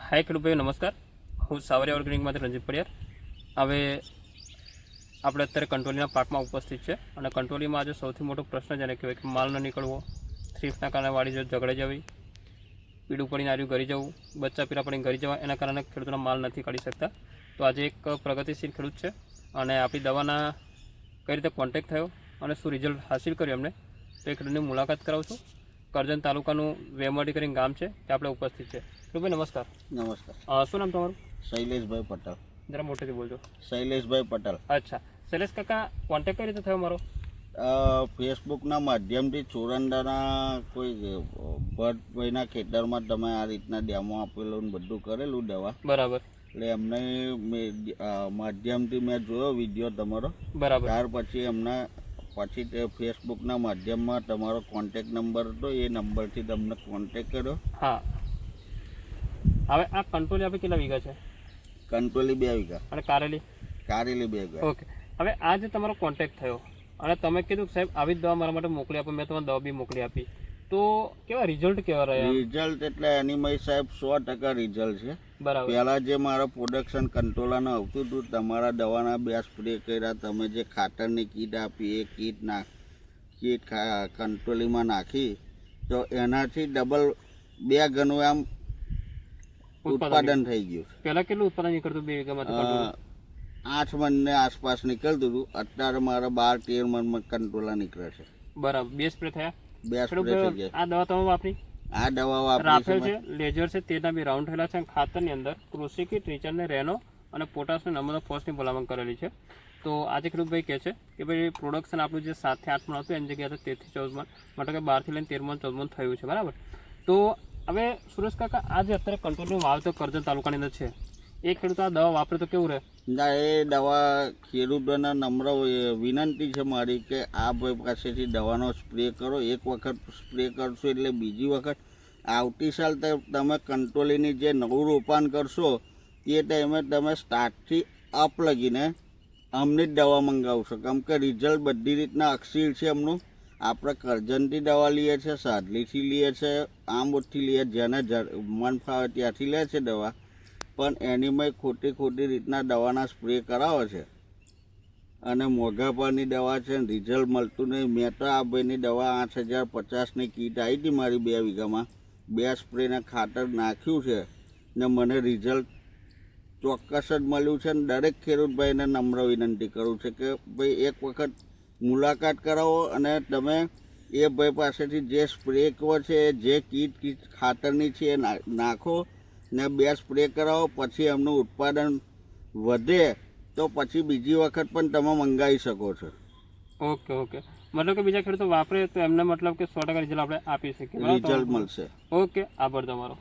હાય ખેડૂત ભાઈઓ નમસ્કાર, હું સાવરિયા ઓર્ગેનિકમાંથી રંજીત પડિયાર. હવે આપણે અત્યારે કંટ્રોલીના પાકમાં ઉપસ્થિત છે અને કંટ્રોલીમાં આજે સૌથી મોટો પ્રશ્ન જેને કહેવાય કે માલ ન નીકળવો, થ્રીફના કારણે વાડી જો ઝઘડે જવી, પીડું પડીને આવ્યું ઘરી જવું, બચ્ચા પીળા પડીને ઘરી જવા, એના કારણે ખેડૂતોના માલ નથી કાઢી શકતા. તો આજે એક પ્રગતિશીલ ખેડૂત છે અને આપણી દવાના કઈ રીતે કોન્ટેક્ટ થયો અને શું રિઝલ્ટ હાસિલ કર્યું એમને, તો એ ખેડૂતની મુલાકાત કરાવું છું. કરજણ તાલુકાનું વેમડી કરીને ગામ છે, ત્યાં આપણે ઉપસ્થિત છે. ભાઈ નમસ્કાર. નમસ્કાર. શું નામ તમારું? શૈલેષભાઈ પટેલ. જરા મોટેથી બોલજો. શૈલેષભાઈ પટેલ. અચ્છા, શૈલેષ કાકા, કોન્ટેક્ટ કઈ રીતે થયો મારો? ફેસબુકના માધ્યમથી ચોરંડાના કોઈ ભટ્ટભાઈના ખેતરમાં તમે આ રીતના ડેમો આપેલું ને બધું કરેલું દવા. બરાબર. એટલે એમને માધ્યમથી મેં જોયો વિડીયો તમારો. બરાબર. ત્યાર પછી એમને તે ફેસબુકના માધ્યમમાં તમારો કોન્ટેક નંબર હતો, એ નંબરથી તમને કોન્ટેક કર્યો. હા. હવે આ કંટ્રોલી આપણે કેટલા વીઘા છે? કંટ્રોલી 2 વીઘા અને કારેલી? કારેલી 2 વીઘા. ઓકે. હવે આ જે તમારો કોન્ટેક્ટ થયો અને તમે કીધું કે સાહેબ આવી જ દવા મારા માટે મોકલી આપો, મેં તમને દવા બી મોકલી આપી, તો કેવા રિઝલ્ટ કેવા રહ્યા? રિઝલ્ટ એટલે એની સાહેબ 100% રિઝલ્ટ છે. બરાબર. પહેલાં જે મારા પ્રોડક્શન કંટ્રોલરનું આવતું હતું, તમારા દવાના 2 સ્પ્રે કર્યા, તમે જે ખાતરની કીટ આપી એ કીટ કંટ્રોલીમાં નાખી, તો એનાથી ડબલ 2 ગણું આમ ઉત્પાદન થઈ ગયું. પહેલા કેટલું ઉત્પાદન નીકળતું 2 વીઘામાંથી? 8 મણની આસપાસ નીકળતું હતું. અત્યારે મારા 12-13 મણ કંટ્રોલર નીકળે છે. બરાબર. 2 સ્પ્રે થયા? 2 સ્પ્રે થઈ ગયા. આ દવા તમે વાપરી? આ દવા વાપરી રાફેલ છે, લેઝર છે, તેના બી રાઉન્ડ થયેલા છે. ખાતરની અંદર કૃષિ કીટ, રિચરને રેનો અને પોટાશને નમૂના ફોર્સની ભલામણ કરેલી છે. તો આજે ખેડૂતભાઈ કહે છે કે ભાઈ પ્રોડક્શન આપણું જે 7 થી 8 મણ હતું એની જગ્યાએ 13 થી 14 મણ, માટે કે 12 થી લઈને 13 મણ 14 મણ થયું છે. બરાબર. તો હવે સુરેશ કાકા, આ જે અત્યારે કંટ્રોલનું વાવેતર કરજણ તાલુકાની અંદર છે, એ ખેડૂત આ દવા વાપરે તો કેવું રહે? ના, એ દવા ખેડૂતોના નમ્ર વિનંતી છે મારી કે આ ભાઈ પાસેથી દવાનો સ્પ્રે કરો. એક વખત સ્પ્રે કરશો એટલે બીજી વખત આવતી સાલ તમે કંટ્રોલીની જે નવું રોપાણ કરશો તે ટાઈમે તમે સ્ટાર્ટથી અપ લગીને અમને જ દવા મંગાવશો, કેમ કે રિઝલ્ટ બધી રીતના અક્ષીર છે એમનું. આપણે કરજણથી દવા લઈએ છીએ, સાદલીથી લઈએ છીએ, આંબોદથી લઈએ, જેને મન ફાવે ત્યાંથી લે છે દવા, પણ એનીમાં ખોટી રીતના દવાના સ્પ્રે કરાવે છે અને મોંઘા ભાવની દવા છે, રિઝલ્ટ મળતું નહીં. મેં તો આ ભાઈની દવા 8050ની કીટ આવી હતી મારી 2 વીઘામાં, 2 સ્પ્રેને ખાતર નાખ્યું છે ને મને રિઝલ્ટ ચોક્કસ જ મળ્યું છે. ને દરેક ખેડૂતભાઈને નમ્ર વિનંતી કરું છે કે ભાઈ એક વખત મુલાકાત કરાવો અને તમે એ ભાઈ પાસેથી જે સ્પ્રે કહો છે, જે કીટ ખાતરની છે એ નાખો ને 2 સ્પ્રે કરાવો. પછી એમનું ઉત્પાદન વધે તો પછી બીજી વખત પણ તમે મંગાવી શકો છો. ઓકે. મતલબ કે બીજા ખેડૂતો વાપરે તો એમને મતલબ કે 100% રિઝલ્ટ આપણે આપી શકીએ. રિઝલ્ટ મળશે. ઓકે, આભાર તમારો.